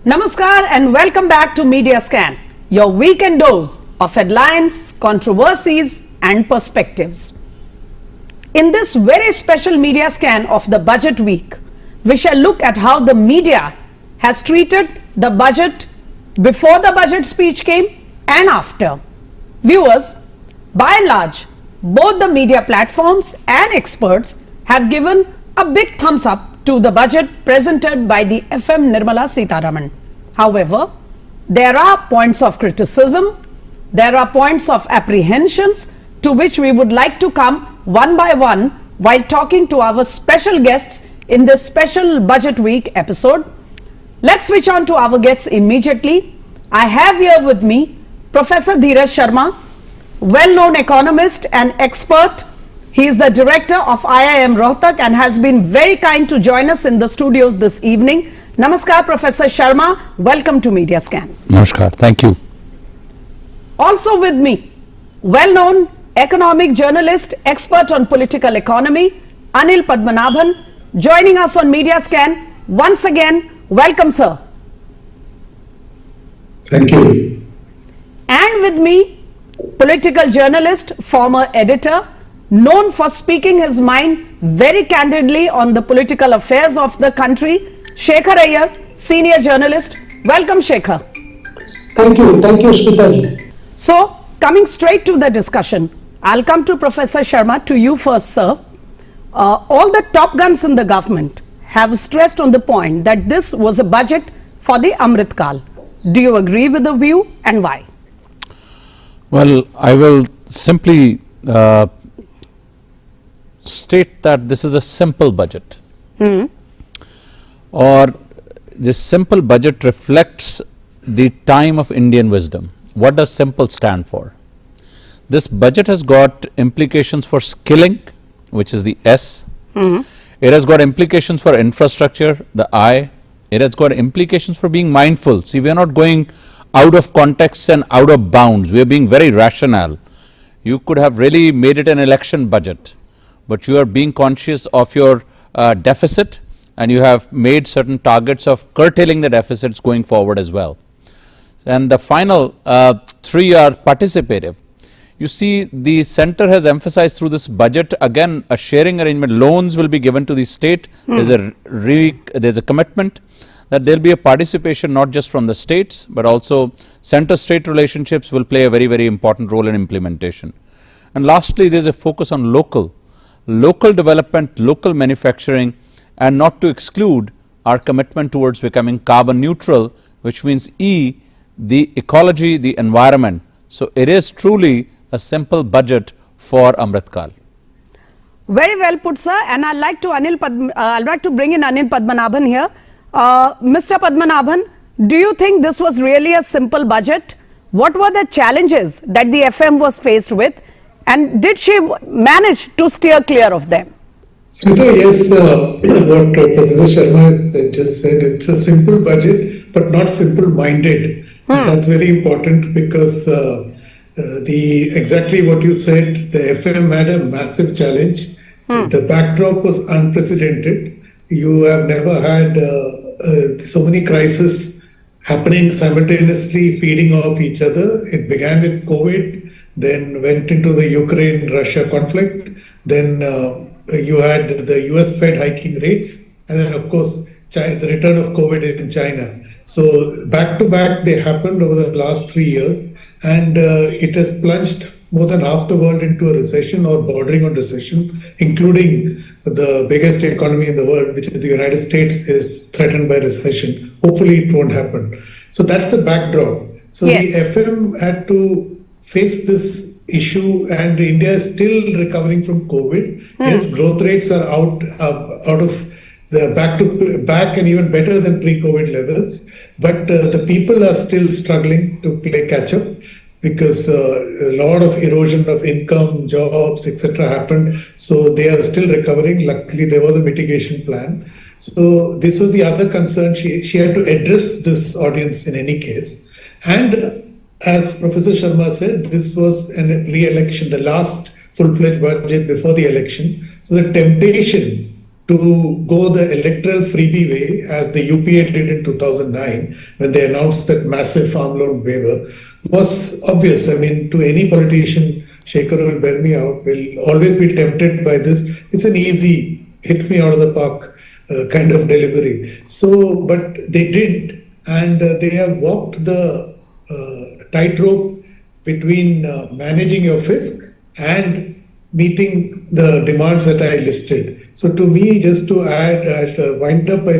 Namaskar and welcome back to Media Scan, your weekend dose of headlines, controversies and perspectives. In this very special Media Scan of the budget week, we shall look at how the media has treated the budget before the budget speech came and after. Viewers, by and large, both the media platforms and experts have given a big thumbs up to the budget presented by the FM Nirmala Sitharaman. However, there are points of criticism, there are points of apprehensions to which we would like to come one by one while talking to our special guests in this special budget week episode. Let's switch on to our guests immediately. I have here with me Professor Dheeraj Sharma, well-known economist and expert. He is the director of IIM Rohtak and has been very kind to join us in the studios this evening. Namaskar, Professor Sharma. Welcome to Media Scan. Namaskar. Thank you. Also with me, well-known economic journalist, expert on political economy, Anil Padmanabhan, joining us on Media Scan. Once again, welcome, sir. Thank you. And with me, political journalist, former editor, known for speaking his mind very candidly on the political affairs of the country, Shekhar Iyer, senior journalist. Welcome, Shekhar. Thank you, Smita. So, coming straight to the discussion, I'll come to Professor Sharma, to you first, sir. All the top guns in the government have stressed on the point that this was a budget for the Amrit Kaal. Do you agree with the view and why? Well, I will simply state that this is a simple budget. Or this simple budget reflects the time of Indian wisdom. What does simple stand for? This budget has got implications for skilling, which is the S. It has got implications for infrastructure, the I. It has got implications for being mindful. See, we are not going out of context and out of bounds. We are being very rational. You could have really made it an election budget, but you are being conscious of your deficit, and you have made certain targets of curtailing the deficits going forward as well. And the final three are participative. You see, the center has emphasized through this budget, again, a sharing arrangement. Loans will be given to the state. There's a commitment that there will be a participation not just from the states, but also center-state relationships will play a very, very important role in implementation. And lastly, there's a focus on local development, local manufacturing, and not to exclude our commitment towards becoming carbon neutral, which means E, the ecology, the environment. So it is truly a simple budget for Amrit Kaal. Very well put, sir. And I'd like to bring in Anil Padmanabhan here. Mr. Padmanabhan, do you think this was really a simple budget? What were the challenges that the FM was faced with, and did she manage to steer clear of them? Smita, yes, what Professor Sharma has just said, it's a simple budget, but not simple-minded. That's very important because exactly what you said, the FM had a massive challenge. The backdrop was unprecedented. You have never had so many crises happening simultaneously, feeding off each other. It began with COVID, then went into the Ukraine-Russia conflict, then you had the US Fed hiking rates, and then of course the return of COVID in China. So back to back they happened over the last 3 years, and it has plunged more than half the world into a recession or bordering on recession, including the biggest economy in the world, which is the United States, is threatened by recession. Hopefully it won't happen. So that's the backdrop. So yes, the FM had to face this issue, and India is still recovering from COVID. Yes, growth rates are out of the back and even better than pre-COVID levels, but the people are still struggling to play catch up because a lot of erosion of income, jobs, etc. happened. So they are still recovering. Luckily, there was a mitigation plan. So this was the other concern. She had to address this audience in any case. And as Professor Sharma said, this was a re-election, the last full-fledged budget before the election. So the temptation to go the electoral freebie way, as the UPA did in 2009 when they announced that massive farm loan waiver, was obvious. I mean, to any politician, Shekhar will bear me out, will always be tempted by this. It's an easy, hit me out of the park kind of delivery. So, but they did, and they have walked the tightrope between managing your fisc and meeting the demands that I listed. So to me, just to add, I'll wind up by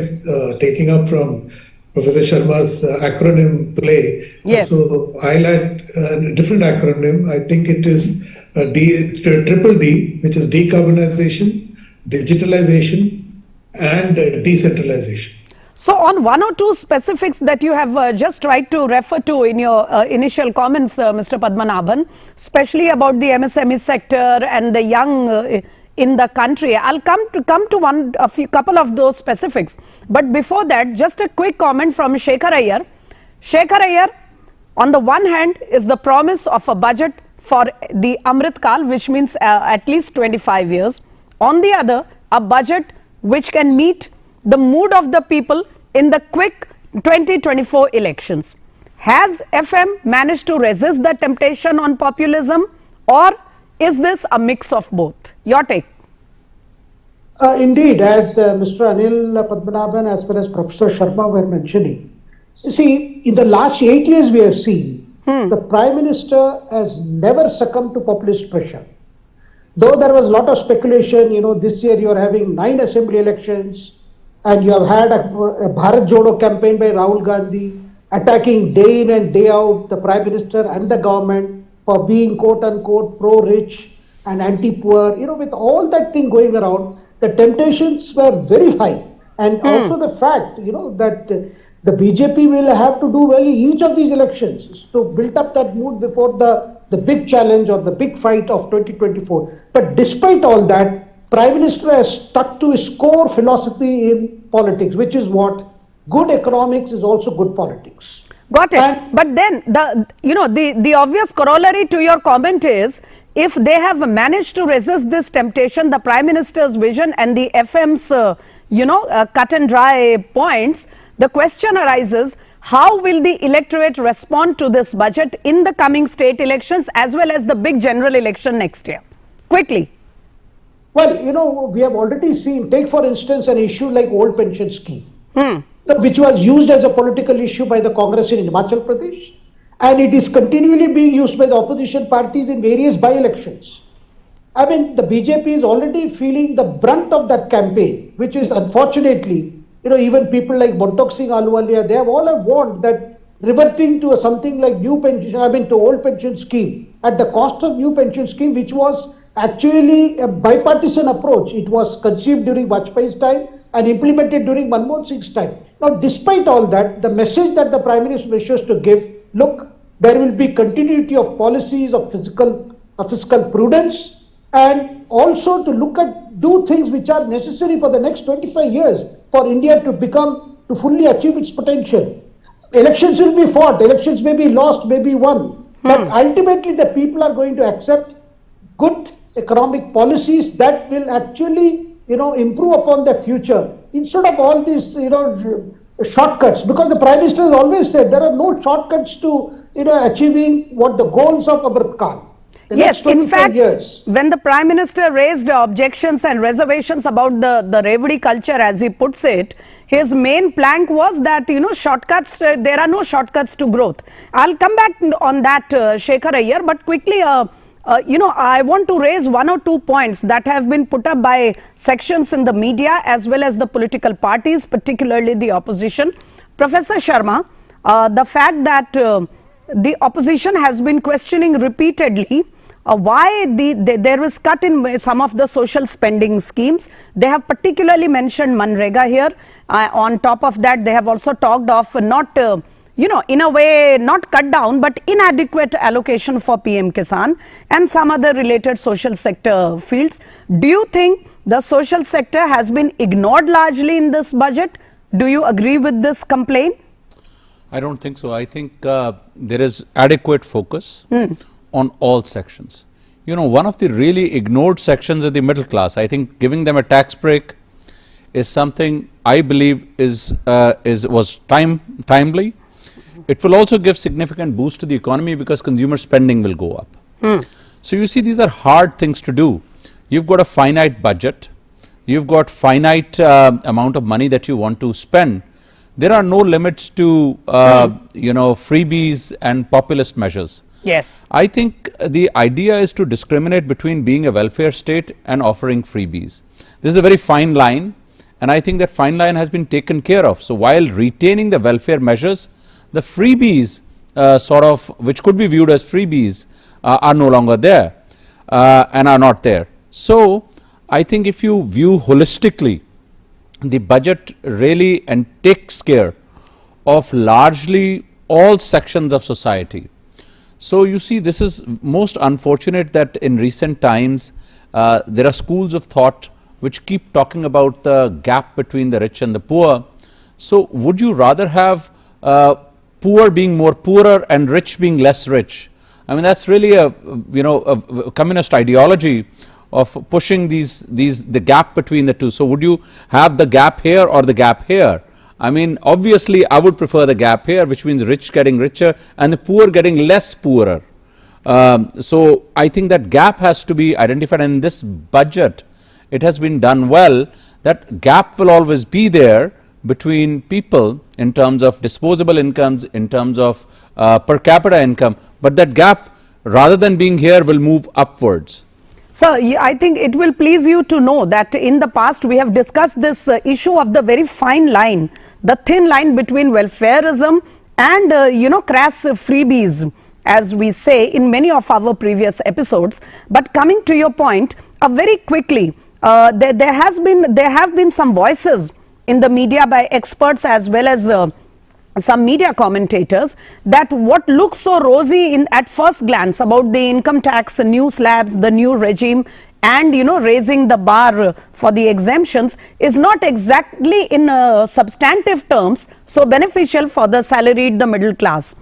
taking up from Professor Sharma's acronym play. Yes. So I'll add a different acronym. I think it is triple D, which is decarbonization, digitalization, and decentralization. So on one or two specifics that you have just tried to refer to in your initial comments, Mr. Padmanabhan, especially about the MSME sector and the young in the country, I'll come to a couple of those specifics. But before that, just a quick comment from Shekhar Iyer. Shekhar Iyer, on the one hand, is the promise of a budget for the Amrit Kaal, which means at least 25 years. On the other, a budget which can meet the mood of the people in the quick 2024 elections. Has FM managed to resist the temptation on populism, or is this a mix of both? Your take. Indeed, as Mr. Anil Padmanabhan as well as Professor Sharma were mentioning, you see, in the last 8 years we have seen the Prime Minister has never succumbed to populist pressure. Though there was a lot of speculation, this year you are having 9 assembly elections, and you have had a Bharat Jodo campaign by Rahul Gandhi, attacking day in and day out the Prime Minister and the government for being quote-unquote pro-rich and anti-poor. With all that thing going around, the temptations were very high. And also the fact, that the BJP will have to do well in each of these elections to build up that mood before the big challenge or the big fight of 2024. But despite all that, Prime Minister has stuck to his core philosophy in politics, which is what? Good economics is also good politics. Got it. But then the obvious corollary to your comment is, if they have managed to resist this temptation, the Prime Minister's vision and the FM's cut and dry points, the question arises, how will the electorate respond to this budget in the coming state elections as well as the big general election next year? Quickly. Well, we have already seen, take for instance an issue like old pension scheme, which was used as a political issue by the Congress in Himachal Pradesh, and it is continually being used by the opposition parties in various by-elections. I mean, the BJP is already feeling the brunt of that campaign, which is unfortunately, even people like Montok Singh Ahluwalia, they have all warned that reverting to something like to old pension scheme at the cost of new pension scheme, which was actually a bipartisan approach. It was conceived during Vajpayee's time and implemented during Manmohan Singh's time. Now, despite all that, the message that the Prime Minister wishes to give, look, there will be continuity of policies of fiscal prudence, and also to do things which are necessary for the next 25 years for India to fully achieve its potential. Elections will be fought, elections may be lost, may be won, but ultimately the people are going to accept good economic policies that will actually, improve upon their future instead of all these, shortcuts. Because the Prime Minister has always said there are no shortcuts to, achieving what the goals of Amrit Kaal. Yes, in fact, when the Prime Minister raised objections and reservations about the Revdi culture, as he puts it, his main plank was that, shortcuts, there are no shortcuts to growth. I'll come back on that, Shekhar Iyer, but quickly, I want to raise one or two points that have been put up by sections in the media as well as the political parties, particularly the opposition. Professor Sharma, the fact that the opposition has been questioning repeatedly why there is cut in some of the social spending schemes. They have particularly mentioned Manrega here. On top of that, they have also talked of not in a way, not cut down, but inadequate allocation for PM Kisan and some other related social sector fields. Do you think the social sector has been ignored largely in this budget? Do you agree with this complaint? I don't think so. I think there is adequate focus on all sections. One of the really ignored sections is the middle class. I think giving them a tax break is something I believe was timely. It will also give significant boost to the economy because consumer spending will go up. So you see, these are hard things to do. You've got a finite budget. You've got finite amount of money that you want to spend. There are no limits to freebies and populist measures. Yes. I think the idea is to discriminate between being a welfare state and offering freebies. This is a very fine line, and I think that fine line has been taken care of. So while retaining the welfare measures, the freebies which could be viewed as freebies are no longer there and are not there. So I think if you view holistically, the budget really takes care of largely all sections of society. So you see, this is most unfortunate that in recent times there are schools of thought which keep talking about the gap between the rich and the poor. So would you rather have poor being more poorer and rich being less rich? I mean, that's really a communist ideology of pushing the gap between the two. So would you have the gap here or the gap here? I mean, obviously I would prefer the gap here, which means rich getting richer and the poor getting less poorer. So I think that gap has to be identified, and in this budget it has been done well. That gap will always be there between people in terms of disposable incomes, in terms of per capita income, but that gap, rather than being here, will move upwards. So I think it will please you to know that in the past we have discussed this issue of the very fine line, the thin line between welfareism and crass freebies, as we say in many of our previous episodes. But coming to your point, very quickly, there have been some voices in the media by experts as well as some media commentators that what looks so rosy at first glance about the income tax, new slabs, the new regime, and raising the bar for the exemptions is not exactly in substantive terms so beneficial for the salaried, the middle class.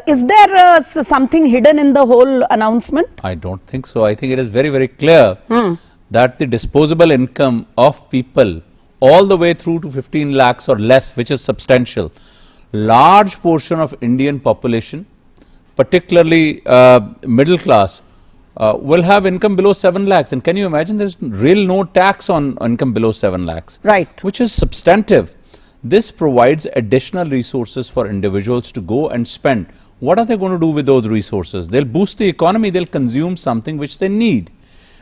Is there something hidden in the whole announcement? I don't think so. I think it is very, very clear that the disposable income of people all the way through to 15 lakhs or less, which is substantial, large portion of Indian population, particularly middle class, will have income below 7 lakhs. And can you imagine, there is real no tax on income below 7 lakhs, right, which is substantive. This provides additional resources for individuals to go and spend. What are they going to do with those resources? They'll boost the economy, they'll consume something which they need.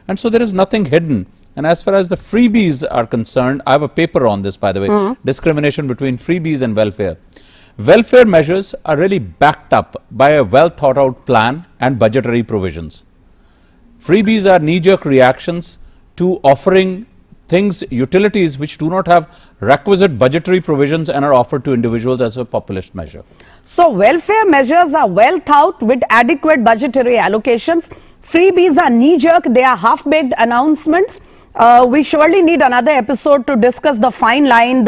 And so there is nothing hidden. And as far as the freebies are concerned, I have a paper on this, by the way, discrimination between freebies and welfare. Welfare measures are really backed up by a well thought out plan and budgetary provisions. Freebies are knee-jerk reactions to offering things, utilities which do not have requisite budgetary provisions and are offered to individuals as a populist measure. So welfare measures are well thought with adequate budgetary allocations. Freebies are knee-jerk, they are half-baked announcements. We surely need another episode to discuss the fine line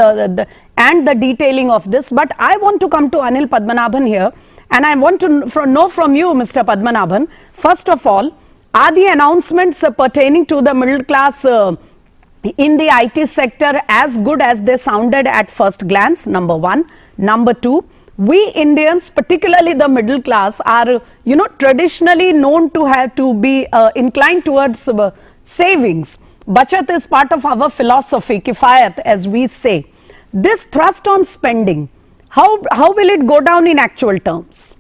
and the detailing of this. But I want to come to Anil Padmanabhan here, and I want to know from you, Mr. Padmanabhan, first of all, are the announcements pertaining to the middle class in the IT sector as good as they sounded at first glance? Number one. Number two, we Indians, particularly the middle class, are traditionally known to be inclined towards savings. Bachat is part of our philosophy, kifayat, as we say. This thrust on spending, how will it go down in actual terms?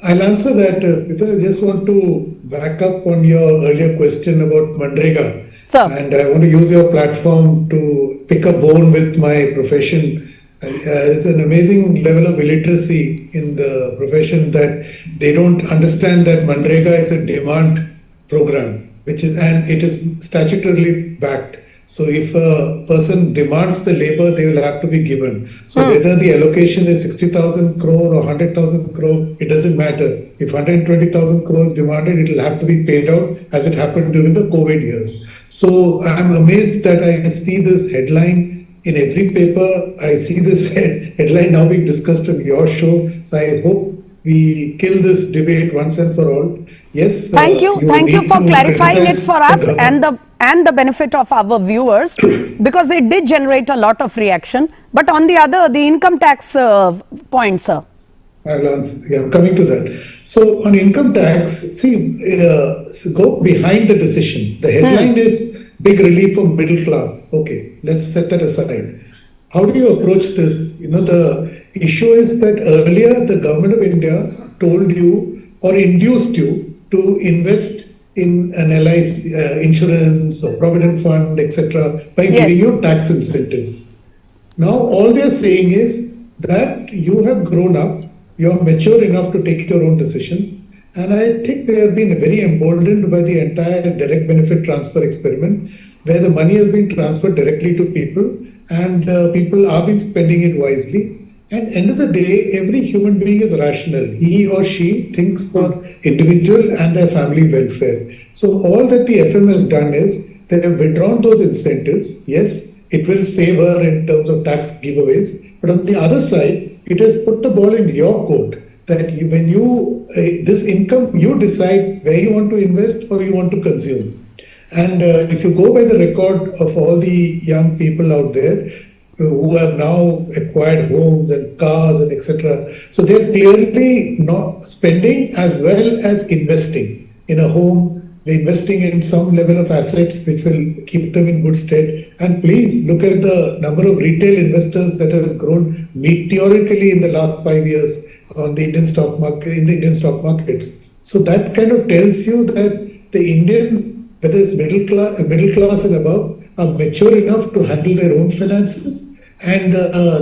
I'll answer that, Smita. I just want to back up on your earlier question about Manrega. Sir. And I want to use your platform to pick a bone with my profession. There's an amazing level of illiteracy in the profession that they don't understand that Manrega is a demand program, and it is statutorily backed. So if a person demands the labor, they will have to be given. So whether the allocation is 60,000 crore or 100,000 crore, it doesn't matter. If 120,000 crore is demanded, it will have to be paid out, as it happened during the COVID years. So I'm amazed that I see this headline in every paper. I see this headline now being discussed on your show. So I hope we kill this debate once and for all. Yes. Thank you for clarifying it for us. And and the benefit of our viewers because it did generate a lot of reaction. But on the other, the income tax point, sir. I'll answer. Yeah, I'm coming to that. So on income tax, see, go behind the decision. The headline is big relief for middle class. Okay, let's set that aside. How do you approach this? The issue is that earlier the government of India told you or induced you to invest in an LIC, insurance or provident fund, etc., by giving you tax incentives. Now all they are saying is that you have grown up, you are mature enough to take your own decisions, and I think they have been very emboldened by the entire direct benefit transfer experiment, where the money has been transferred directly to people, and people are been spending it wisely. And end of the day, every human being is rational. He or she thinks for individual and their family welfare. So all that the FM has done is they have withdrawn those incentives. Yes, it will save her in terms of tax giveaways. But on the other side, it has put the ball in your court that when you, this income, you decide where you want to invest or you want to consume. And if you go by the record of all the young people out there, who have now acquired homes and cars and etc. So they're clearly not spending as well as investing in a home. They're investing in some level of assets which will keep them in good state. And please look at the number of retail investors that has grown meteorically in the last 5 years on the Indian stock market, in the Indian stock markets. So that kind of tells you that the Indian, whether it's middle class and above, are mature enough to handle their own finances, and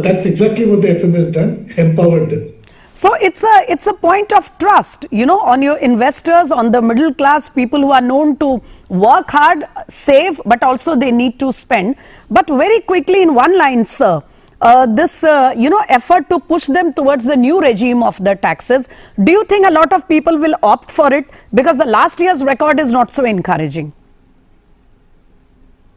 that's exactly what the FM has done, empowered them. So it's a point of trust, on your investors, on the middle class, people who are known to work hard, save, but also they need to spend. But very quickly in one line, sir, this effort to push them towards the new regime of the taxes, do you think a lot of people will opt for it because the last year's record is not so encouraging?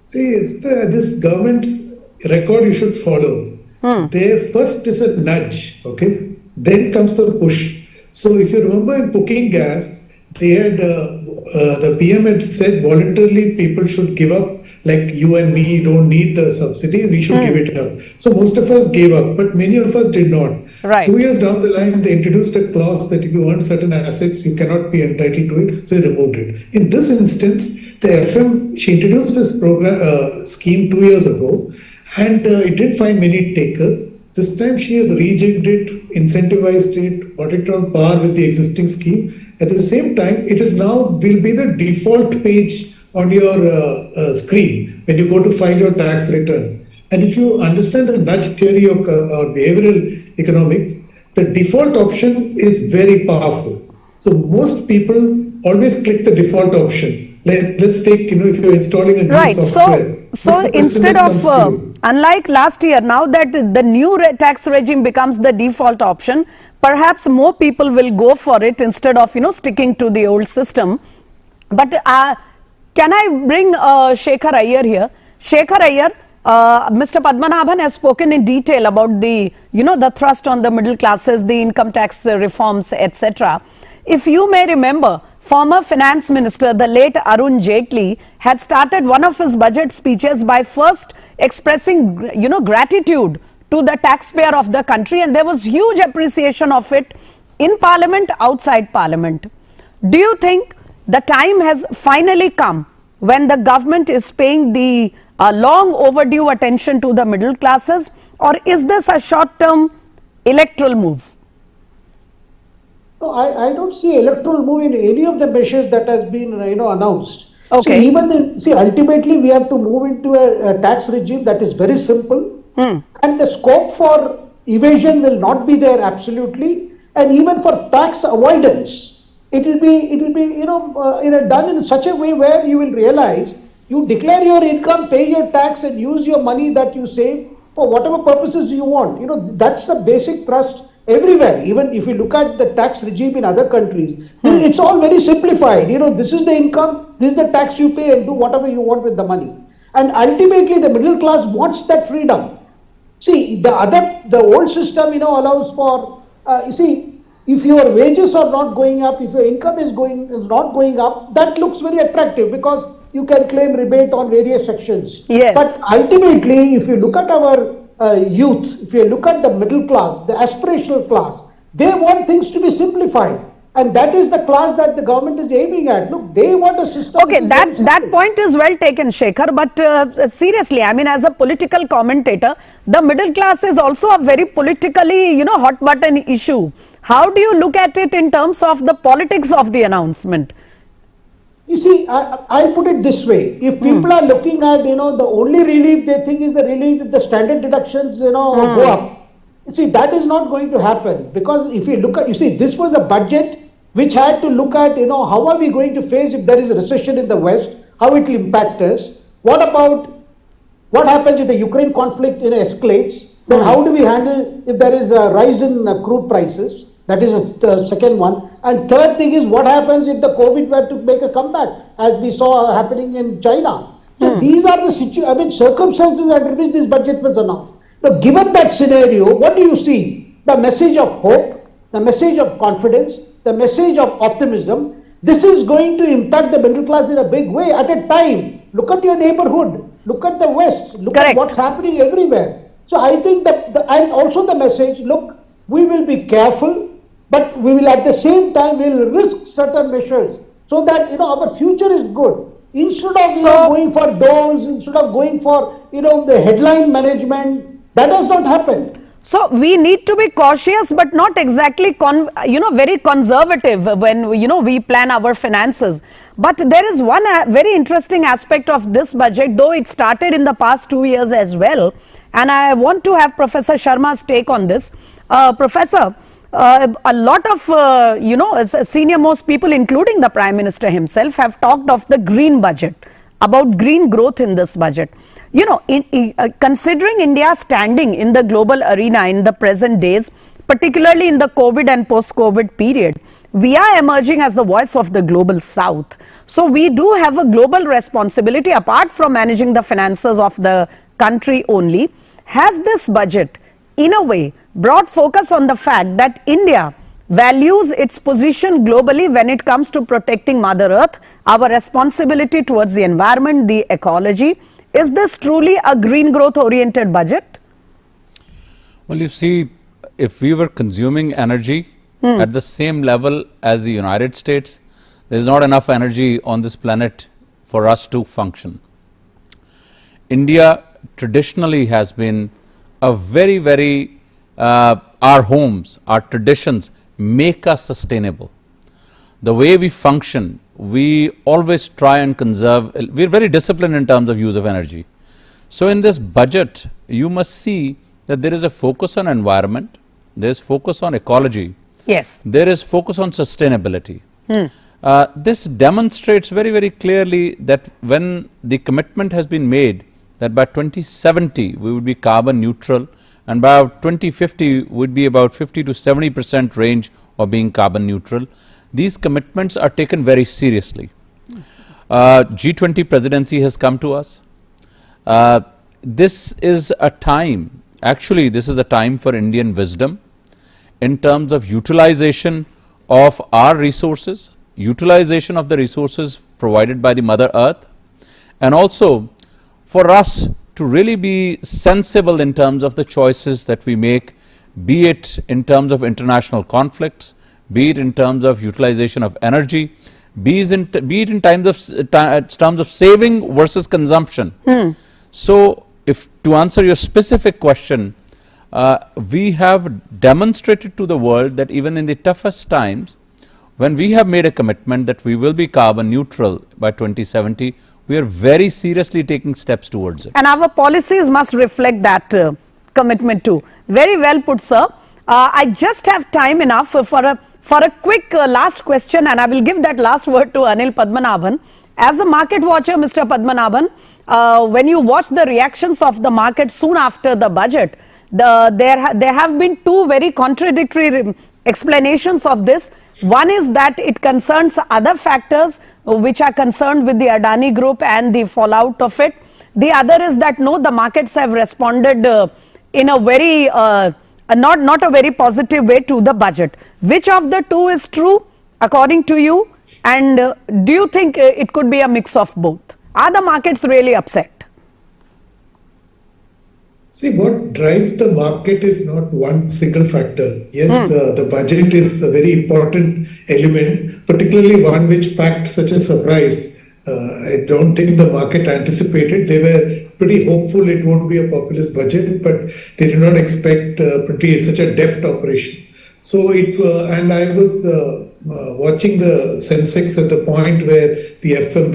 See, this government's record you should follow. Their first is a nudge, okay? Then comes the push. So if you remember in cooking gas, they had the PM had said voluntarily people should give up, like you and me don't need the subsidy, we should give it up. So most of us gave up, but many of us did not. Right. 2 years down the line, they introduced a clause that if you earn certain assets, you cannot be entitled to it, so they removed it. In this instance, the FM, she introduced this program scheme 2 years ago, and it did find many takers. This time she has rejigged it, incentivized it, brought it on par with the existing scheme. At the same time, it is now will be the default page on your screen when you go to file your tax returns. And if you understand the nudge theory of behavioral economics, the default option is very powerful. So most people always click the default option. Let's take, if you're installing a new software. So instead of, unlike last year, now that the new tax regime becomes the default option, perhaps more people will go for it instead of, sticking to the old system. But can I bring Shekhar Iyer here? Shekhar Iyer, Mr. Padmanabhan has spoken in detail about the, the thrust on the middle classes, the income tax reforms, etc. If you may remember, former finance minister, the late Arun Jaitley, had started one of his budget speeches by first expressing, gratitude to the taxpayer of the country, and there was huge appreciation of it in Parliament, outside Parliament. Do you think the time has finally come when the government is paying the long overdue attention to the middle classes, or is this a short-term electoral move? No, I don't see electoral move in any of the measures that has been announced. Okay. So ultimately we have to move into a tax regime that is very simple, and the scope for evasion will not be there absolutely, and even for tax avoidance, it will be done in such a way where you will realize you declare your income, pay your tax, and use your money that you save for whatever purposes you want. That's the basic thrust. Everywhere, even if you look at the tax regime in other countries, it's all very simplified. This is the income, this is the tax you pay, and do whatever you want with the money. And ultimately, the middle class wants that freedom. See, the old system, allows for, if your wages are not going up, if your income is not going up, that looks very attractive because you can claim rebate on various sections. Yes. But ultimately, if you look at our youth, if you look at the middle class, the aspirational class, they want things to be simplified. And that is the class that the government is aiming at. Look, they want a system. Okay, that point is well taken, Shekhar. But seriously, I mean, as a political commentator, the middle class is also a very politically, hot button issue. How do you look at it in terms of the politics of the announcement? You see, I'll put it this way. If people are looking at, the only relief they think is the relief if the standard deductions, go up. You see, that is not going to happen. Because if you look at, this was a budget which had to look at, how are we going to face if there is a recession in the West, how it will impact us. What happens if the Ukraine conflict escalates? Then how do we handle if there is a rise in crude prices? That is the second one. And third thing is what happens if the COVID were to make a comeback, as we saw happening in China. So these are the circumstances under which this budget was announced. Now, given that scenario, what do you see? The message of hope, the message of confidence, the message of optimism. This is going to impact the middle class in a big way at a time. Look at your neighborhood. Look at the West. Look Correct. at what's happening everywhere. So I think that, and also the message, look, we will be careful, but we will at the same time, we will risk certain measures so that, our future is good. Instead of going for doles, instead of going for, the headline management, that does not happen. So we need to be cautious, but not exactly, very conservative when, we plan our finances. But there is one very interesting aspect of this budget, though it started in the past 2 years as well. And I want to have Professor Sharma's take on this. Professor, a lot of, senior most people, including the Prime Minister himself, have talked of the green budget, about green growth in this budget. Considering India's standing in the global arena in the present days, particularly in the COVID and post-COVID period, we are emerging as the voice of the global south. So we do have a global responsibility apart from managing the finances of the country only. Has this budget, in a way, brought focus on the fact that India values its position globally when it comes to protecting Mother Earth, our responsibility towards the environment, the ecology? Is this truly a green growth oriented budget? Well, you see, if we were consuming energy at the same level as the United States, there is not enough energy on this planet for us to function. India traditionally has been a very, our homes, our traditions make us sustainable. The way we function, we always try and conserve, we're very disciplined in terms of use of energy. So in this budget, you must see that there is a focus on environment, there is focus on ecology, Yes. there is focus on sustainability. This demonstrates very clearly that when the commitment has been made that by 2070 we would be carbon neutral, and by 2050 would be about 50 to 70% range of being carbon neutral. These commitments are taken very seriously. G20 presidency has come to us. This is a time, actually this is a time for Indian wisdom in terms of utilization of our resources, utilization of the resources provided by the Mother Earth, and also for us to really be sensible in terms of the choices that we make, be it in terms of international conflicts, be it in terms of utilization of energy, be it in terms of saving versus consumption. So, if to answer your specific question, we have demonstrated to the world that even in the toughest times, when we have made a commitment that we will be carbon neutral by 2070, we are very seriously taking steps towards it. And our policies must reflect that commitment too. Very well put, sir. I just have time enough for a quick last question, and I will give that last word to Anil Padmanabhan. As a market watcher, Mr. Padmanabhan, when you watch the reactions of the market soon after the budget, there have been two very contradictory explanations of this. One is that it concerns other factors which are concerned with the Adani group and the fallout of it. The other is that no, the markets have responded in a very not a very positive way to the budget. Which of the two is true according to you, and do you think it could be a mix of both? Are the markets really upset? See, what drives the market is not one single factor. Yes, the budget is a very important element, particularly one which packed such a surprise. I don't think the market anticipated. They were pretty hopeful it won't be a populist budget, but they did not expect such a deft operation. So and I was watching the Sensex at the point where the FM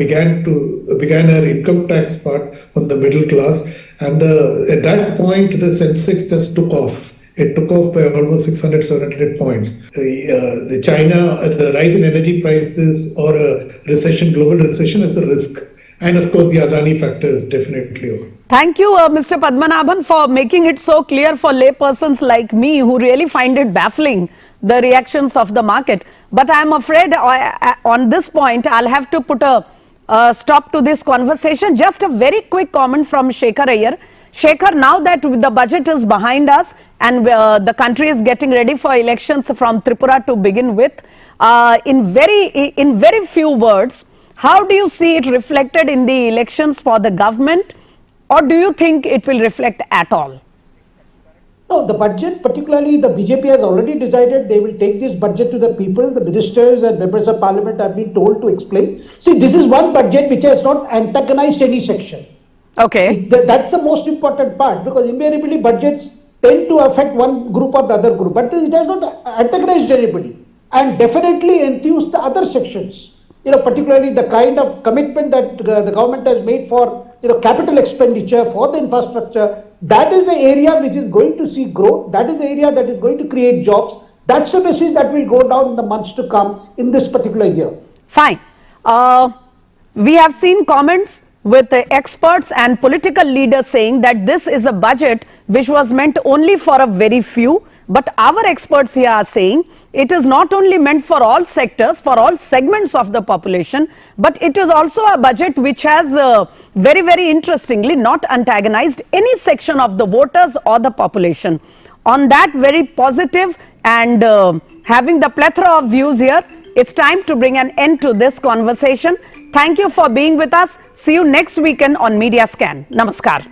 began her income tax part on the middle class, and at that point the Sensex just took off. It took off by almost 600-700 points. The China, the rise in energy prices or a recession, global recession is a risk. And of course, the Adani factor is definitely over. Thank you, Mr. Padmanabhan, for making it so clear for laypersons like me who really find it baffling, the reactions of the market. But I'm afraid on this point, I'll have to put a stop to this conversation. Just a very quick comment from Shekhar Iyer. Shekhar, now that the budget is behind us and the country is getting ready for elections from Tripura to begin with, in very few words, how do you see it reflected in the elections for the government, or do you think it will reflect at all? No, the budget, particularly the BJP has already decided they will take this budget to the people. The ministers and members of parliament have been told to explain. See, this is one budget which has not antagonized any section. Okay. That's the most important part, because invariably budgets tend to affect one group or the other group, but it has not antagonized anybody and definitely enthused the other sections. Particularly the kind of commitment that the government has made for capital expenditure, for the infrastructure. That is the area which is going to see growth. That is the area that is going to create jobs. That's a message that will go down in the months to come in this particular year. Fine. We have seen comments with the experts and political leaders saying that this is a budget which was meant only for a very few. But our experts here are saying it is not only meant for all sectors, for all segments of the population, but it is also a budget which has very interestingly not antagonized any section of the voters or the population. On that very positive and having the plethora of views here, it's time to bring an end to this conversation. Thank you for being with us. See you next weekend on Media Scan. Namaskar.